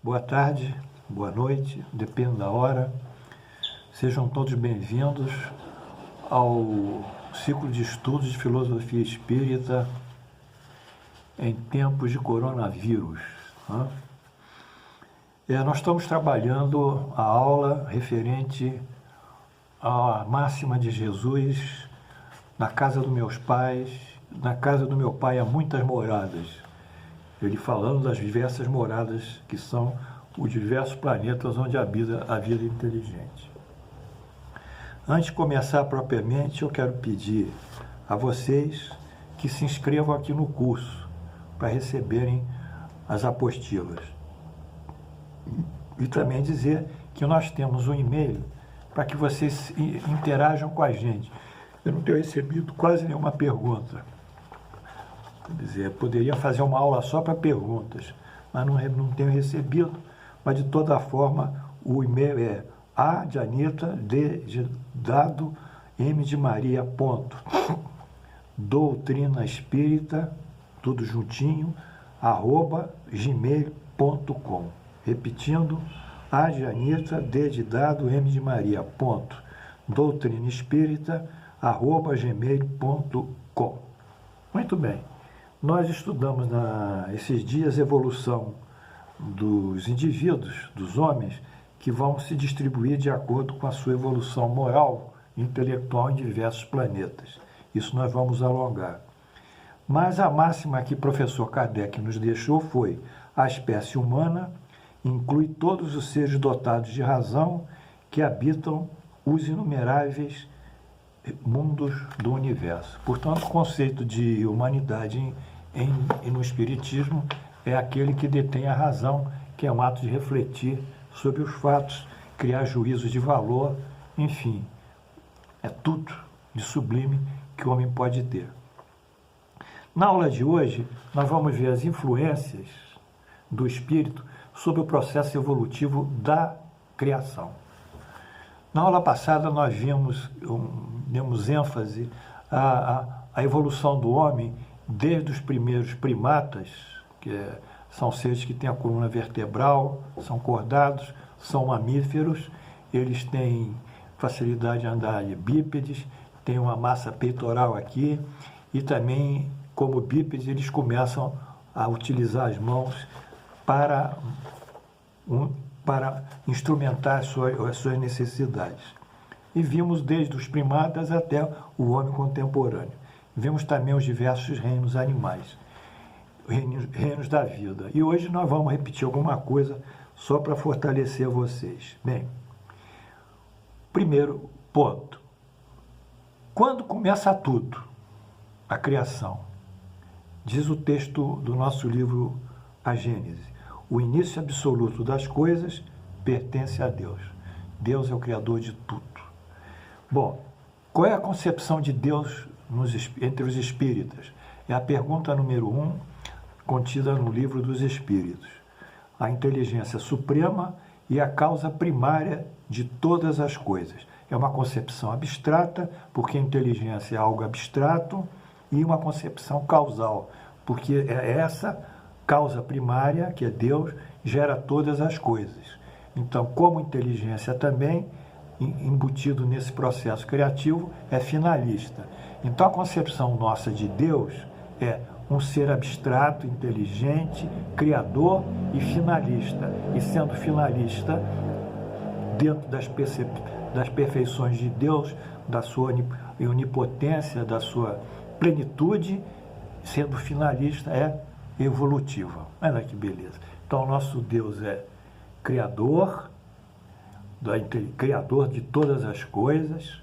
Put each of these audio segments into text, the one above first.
Boa tarde, boa noite, depende da hora. Sejam todos bem-vindos ao ciclo de estudos de filosofia espírita em tempos de coronavírus. Nós estamos trabalhando a aula referente à máxima de Jesus: na casa dos meus pais, na casa do meu pai há muitas moradas. Ele falando das diversas moradas que são os diversos planetas onde habita a vida inteligente. Antes de começar propriamente, eu quero pedir a vocês que se inscrevam aqui no curso para receberem as apostilas. E também dizer que nós temos um e-mail para que vocês interajam com a gente. Eu não tenho recebido quase nenhuma pergunta. Quer dizer, eu poderia fazer uma aula só para perguntas, mas não tenho recebido. Mas, de toda forma, o e-mail é A de Anita, D de dado, M de Maria, ponto. Doutrina Espírita, tudo juntinho, @gmail.com. Repetindo, A de Anita, D de dado, M de Maria, ponto. Doutrina Espírita, @gmail.com. Muito bem. Nós estudamos esses dias a evolução dos indivíduos, dos homens, que vão se distribuir de acordo com a sua evolução moral e intelectual em diversos planetas. Isso nós vamos alongar. Mas a máxima que o professor Kardec nos deixou foi: a espécie humana inclui todos os seres dotados de razão que habitam os inumeráveis mundos do universo. Portanto, o conceito de humanidade no Espiritismo é aquele que detém a razão, que é um ato de refletir sobre os fatos, criar juízos de valor, enfim, é tudo de sublime que o homem pode ter. Na aula de hoje, nós vamos ver as influências do espírito sobre o processo evolutivo da criação. Na aula passada, nós demos ênfase à evolução do homem desde os primeiros primatas, que são seres que têm a coluna vertebral, são cordados, são mamíferos, eles têm facilidade de andar bípedes, têm uma massa peitoral aqui, e também, como bípedes, eles começam a utilizar as mãos para instrumentar as suas necessidades. E vimos desde os primatas até o homem contemporâneo. Vimos também os diversos reinos animais, reinos da vida. E hoje nós vamos repetir alguma coisa só para fortalecer vocês. Bem, primeiro ponto. Quando começa tudo? A criação. Diz o texto do nosso livro A Gênese: o início absoluto das coisas pertence a Deus. Deus é o Criador de tudo. Bom, qual é a concepção de Deus entre os espíritas? É a pergunta número 1, contida no Livro dos Espíritos. A inteligência suprema e a causa primária de todas as coisas. É uma concepção abstrata, porque a inteligência é algo abstrato, e uma concepção causal, porque é essa causa primária, que é Deus, gera todas as coisas. Então, como inteligência também, embutido nesse processo criativo, é finalista. Então, a concepção nossa de Deus é um ser abstrato, inteligente, criador e finalista. E sendo finalista, dentro das perfeições de Deus, da sua onipotência, da sua plenitude, sendo finalista, é evolutiva. Olha que beleza. Então, o nosso Deus é criador de todas as coisas,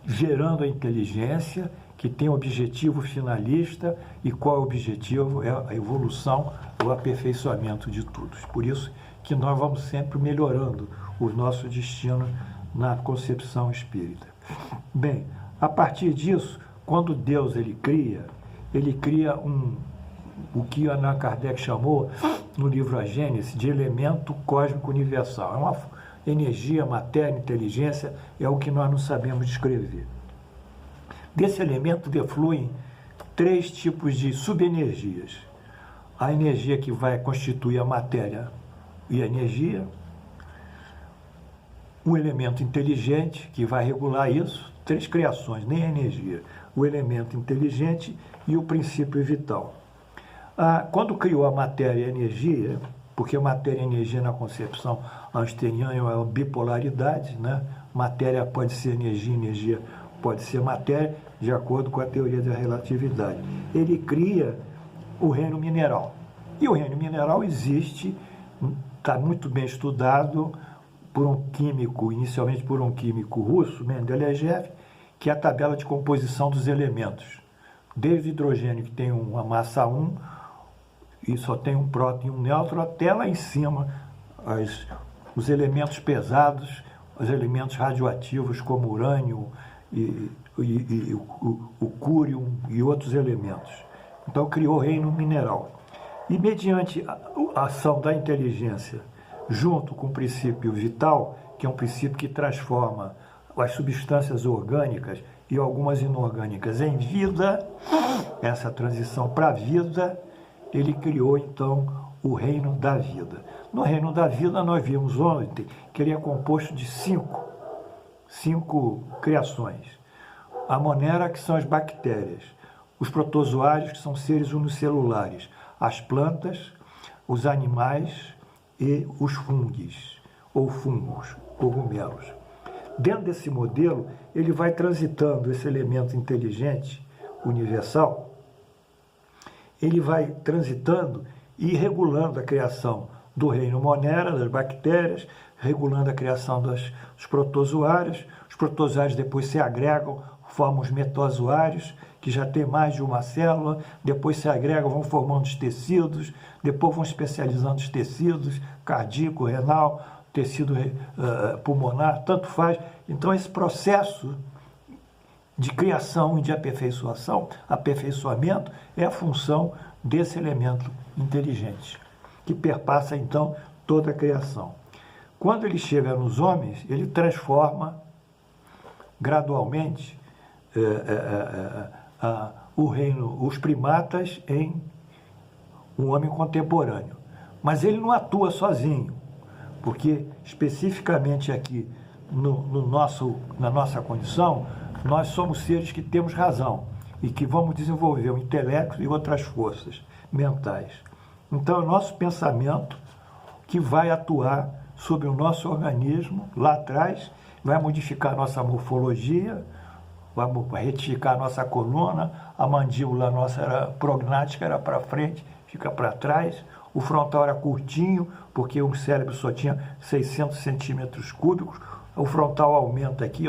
gerando a inteligência, que tem objetivo finalista, e qual é o objetivo? É a evolução, o aperfeiçoamento de tudo. Por isso que nós vamos sempre melhorando o nosso destino na concepção espírita. Bem, a partir disso, quando Deus ele cria o que Allan Kardec chamou, no livro A Gênese, de elemento cósmico universal. É uma energia, matéria, inteligência, é o que nós não sabemos descrever. Desse elemento defluem 3 tipos de subenergias: a energia que vai constituir a matéria e a energia, um elemento inteligente que vai regular isso, 3 criações, nem a energia, o elemento inteligente e o princípio vital. Quando criou a matéria e a energia, porque matéria e energia na concepção einsteiniana é uma bipolaridade, né? Matéria pode ser energia, energia pode ser matéria, de acordo com a teoria da relatividade. Ele cria o reino mineral. E o reino mineral existe, está muito bem estudado por um químico, inicialmente por um químico russo, Mendeleev, que é a tabela de composição dos elementos. Desde o hidrogênio, que tem uma massa 1, e só tem um próton e um nêutron, até lá em cima, os elementos pesados, os elementos radioativos, como urânio e o cúrio e outros elementos. Então, criou o reino mineral. E, mediante a ação da inteligência, junto com o princípio vital, que é um princípio que transforma as substâncias orgânicas e algumas inorgânicas em vida, essa transição para a vida, ele criou, então, o reino da vida. No reino da vida, nós vimos ontem que ele é composto de cinco criações. A monera, que são as bactérias, os protozoários, que são seres unicelulares, as plantas, os animais e os fungos, ou fungos, cogumelos. Dentro desse modelo, ele vai transitando esse elemento inteligente, universal, ele vai transitando e regulando a criação do reino monera, das bactérias, regulando a criação dos protozoários. Os protozoários depois se agregam, formam os metozoários, que já tem mais de uma célula, depois se agregam, vão formando os tecidos, depois vão especializando os tecidos, cardíaco, renal, tecido pulmonar, tanto faz. Então, esse processo de criação e de aperfeiçoamento é a função desse elemento inteligente, que perpassa, então, toda a criação. Quando ele chega nos homens, ele transforma gradualmente o reino, os primatas, em um homem contemporâneo. Mas ele não atua sozinho, porque especificamente aqui na nossa condição, nós somos seres que temos razão e que vamos desenvolver o intelecto e outras forças mentais. Então, é o nosso pensamento que vai atuar sobre o nosso organismo lá atrás, vai modificar a nossa morfologia, vai retificar a nossa coluna, a mandíbula nossa era prognática, era para frente, fica para trás, o frontal era curtinho, porque o cérebro só tinha 600 centímetros cúbicos, o frontal aumenta aqui,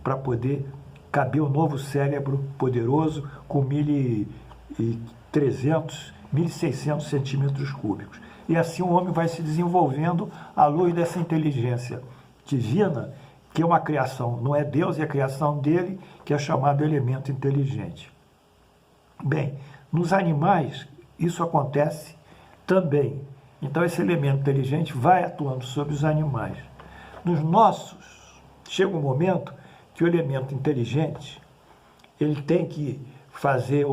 para poder caber o novo cérebro poderoso com 1.300, 1.600 centímetros cúbicos. E assim o homem vai se desenvolvendo à luz dessa inteligência divina, que é uma criação, não é Deus, é a criação dele, que é chamado elemento inteligente. Bem, nos animais, isso acontece também. Então, esse elemento inteligente vai atuando sobre os animais. Nos nossos, chega um momento que o elemento inteligente, ele tem que fazer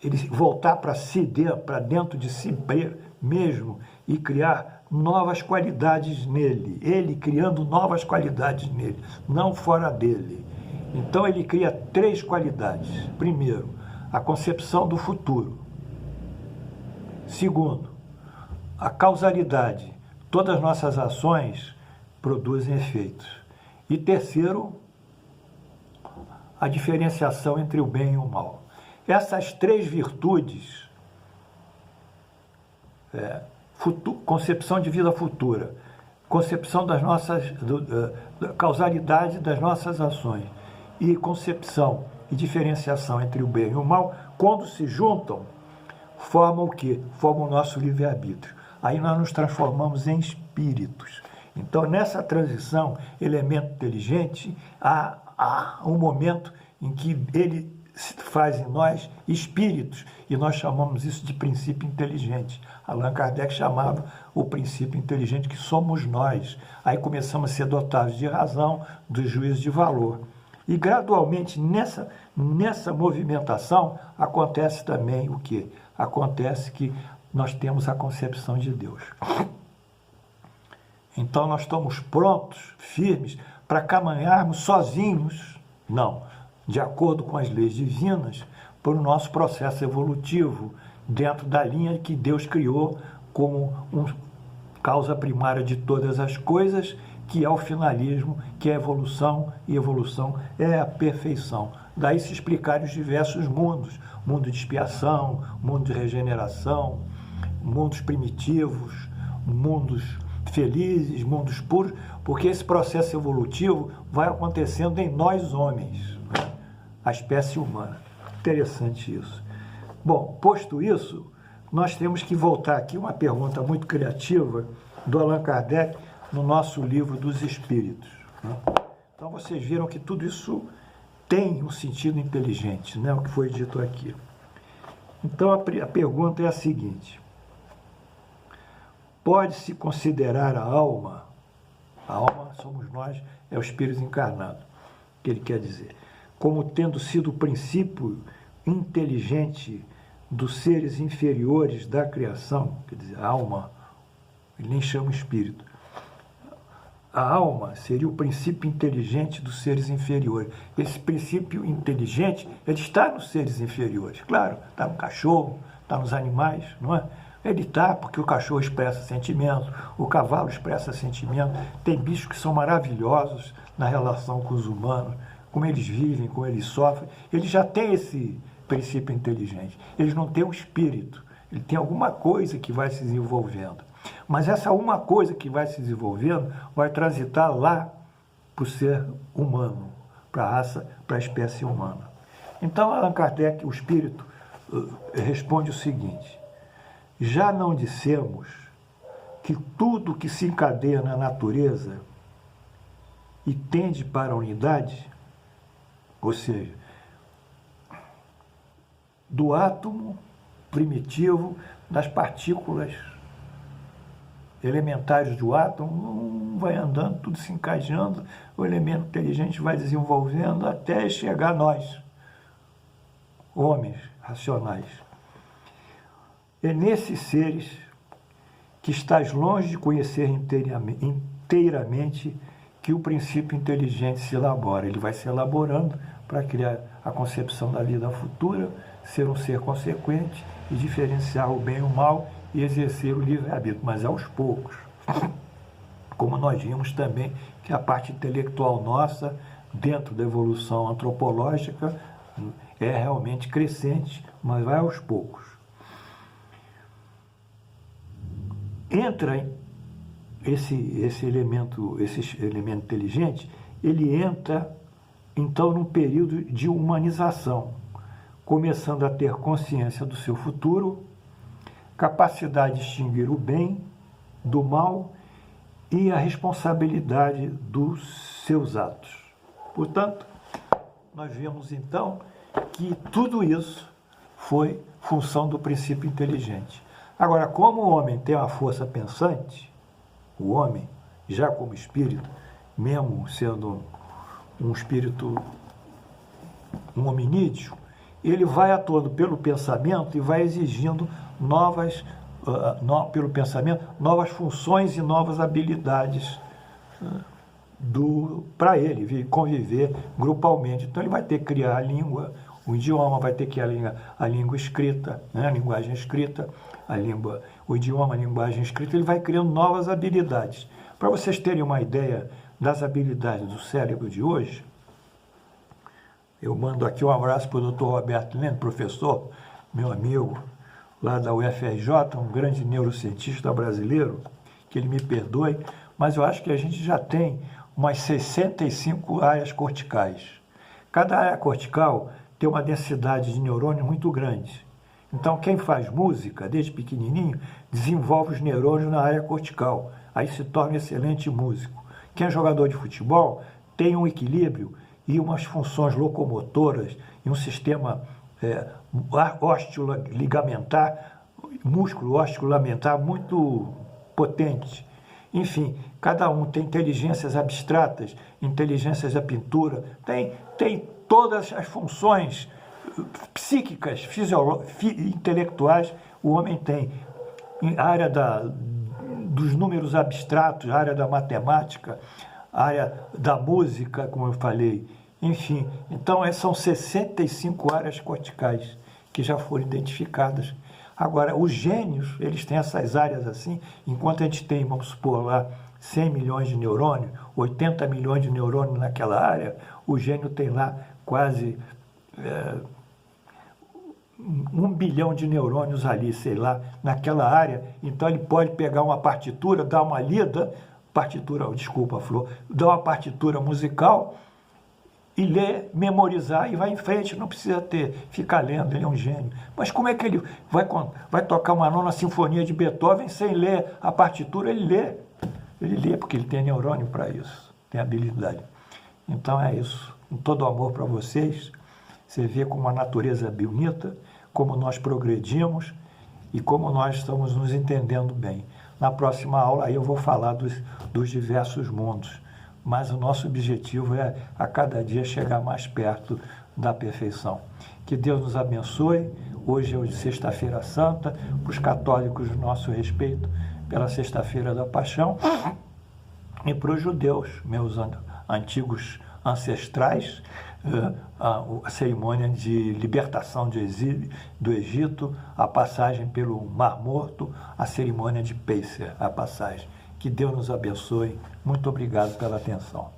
ele voltar para si, para dentro de si mesmo e criar novas qualidades nele, ele criando novas qualidades nele, não fora dele. Então ele cria 3 qualidades. Primeiro, a concepção do futuro. Segundo, a causalidade. Todas as nossas ações produzem efeitos. E terceiro, a diferenciação entre o bem e o mal. Essas 3 virtudes, concepção de vida futura, concepção das causalidade das nossas ações e concepção e diferenciação entre o bem e o mal, quando se juntam, formam o quê? Formam o nosso livre-arbítrio. Aí nós nos transformamos em espíritos. Então, nessa transição, elemento inteligente, há um momento em que ele faz em nós espíritos, e nós chamamos isso de princípio inteligente. Allan Kardec chamava o princípio inteligente, que somos nós. Aí começamos a ser dotados de razão, do juízo de valor. E gradualmente, Nessa movimentação acontece também o quê? Acontece que nós temos a concepção de Deus. Então nós estamos prontos, firmes, para caminharmos sozinhos, não, de acordo com as leis divinas, para o nosso processo evolutivo, dentro da linha que Deus criou como causa primária de todas as coisas, que é o finalismo, que é a evolução, e evolução é a perfeição. Daí se explicarem os diversos mundos, mundo de expiação, mundo de regeneração, mundos primitivos, mundos felizes, mundos puros, porque esse processo evolutivo vai acontecendo em nós homens, a espécie humana. Interessante isso. Bom, posto isso, nós temos que voltar aqui uma pergunta muito criativa do Allan Kardec no nosso livro dos Espíritos. Então vocês viram que tudo isso tem um sentido inteligente, né, o que foi dito aqui. Então a pergunta é a seguinte: pode-se considerar a alma somos nós, é o espírito encarnado, que ele quer dizer, como tendo sido o princípio inteligente dos seres inferiores da criação, quer dizer, a alma, ele nem chama espírito. A alma seria o princípio inteligente dos seres inferiores. Esse princípio inteligente, ele está nos seres inferiores. Claro, está no cachorro, está nos animais, não é? Ele está porque o cachorro expressa sentimento, o cavalo expressa sentimento. Tem bichos que são maravilhosos na relação com os humanos, como eles vivem, como eles sofrem. Eles já têm esse princípio inteligente. Eles não têm um espírito. Ele tem alguma coisa que vai se desenvolvendo. Mas essa uma coisa que vai se desenvolvendo vai transitar lá para o ser humano, para a raça, para a espécie humana. Então, Allan Kardec, o espírito, responde o seguinte: já não dissemos que tudo que se encadeia na natureza e tende para a unidade, ou seja, do átomo primitivo, das partículas elementares do átomo, vai andando, tudo se encaixando, o elemento inteligente vai desenvolvendo até chegar a nós, homens racionais. É nesses seres que estás longe de conhecer inteiramente que o princípio inteligente se elabora. Ele vai se elaborando para criar a concepção da vida futura, ser um ser consequente e diferenciar o bem e o mal e exercer o livre-arbítrio, mas aos poucos. Como nós vimos também que a parte intelectual nossa, dentro da evolução antropológica, é realmente crescente, mas vai aos poucos. Entra esse elemento inteligente, ele entra então num período de humanização, começando a ter consciência do seu futuro, capacidade de distinguir o bem do mal e a responsabilidade dos seus atos. Portanto, nós vemos então que tudo isso foi função do princípio inteligente. Agora, como o homem tem uma força pensante, o homem, já como espírito, mesmo sendo um espírito, um hominídeo, ele vai atuando pelo pensamento e vai exigindo novas funções e novas habilidades para ele conviver grupalmente. Então ele vai ter que criar a língua, o idioma, vai ter que criar a língua escrita, né? A linguagem escrita, o idioma, a linguagem escrita, ele vai criando novas habilidades. Para vocês terem uma ideia das habilidades do cérebro de hoje, eu mando aqui um abraço para o Dr. Roberto Lendo, professor, meu amigo, lá da UFRJ, um grande neurocientista brasileiro, que ele me perdoe, mas eu acho que a gente já tem umas 65 áreas corticais. Cada área cortical tem uma densidade de neurônios muito grande. Então, quem faz música, desde pequenininho, desenvolve os neurônios na área cortical. Aí se torna um excelente músico. Quem é jogador de futebol tem um equilíbrio e umas funções locomotoras e um sistema osteoligamentar, músculo osteolamentar muito potente. Enfim, cada um tem inteligências abstratas, inteligências da pintura, tem todas as funções psíquicas, intelectuais, o homem tem. A área dos números abstratos, a área da matemática, a área da música, como eu falei, enfim. Então, são 65 áreas corticais que já foram identificadas. Agora, os gênios, eles têm essas áreas assim, enquanto a gente tem, vamos supor lá, 100 milhões de neurônios, 80 milhões de neurônios naquela área, o gênio tem lá quase 1 bilhão de neurônios ali, sei lá, naquela área. Então ele pode pegar uma partitura, dar uma lida, dar uma partitura musical e ler, memorizar e vai em frente, não precisa ficar lendo, ele é um gênio. Mas como é que ele vai tocar uma nona sinfonia de Beethoven sem ler a partitura? Ele lê porque ele tem neurônio para isso, tem habilidade. Então é isso, com todo o amor para vocês. Você vê como a natureza é bonita, como nós progredimos e como nós estamos nos entendendo bem. Na próxima aula aí eu vou falar dos diversos mundos, mas o nosso objetivo é a cada dia chegar mais perto da perfeição. Que Deus nos abençoe. Hoje é Sexta-feira Santa, para os católicos nosso respeito pela Sexta-feira da Paixão, e para os judeus, meus antigos ancestrais, a cerimônia de libertação do Egito, a passagem pelo Mar Morto, a cerimônia de Pêssar, a passagem. Que Deus nos abençoe. Muito obrigado pela atenção.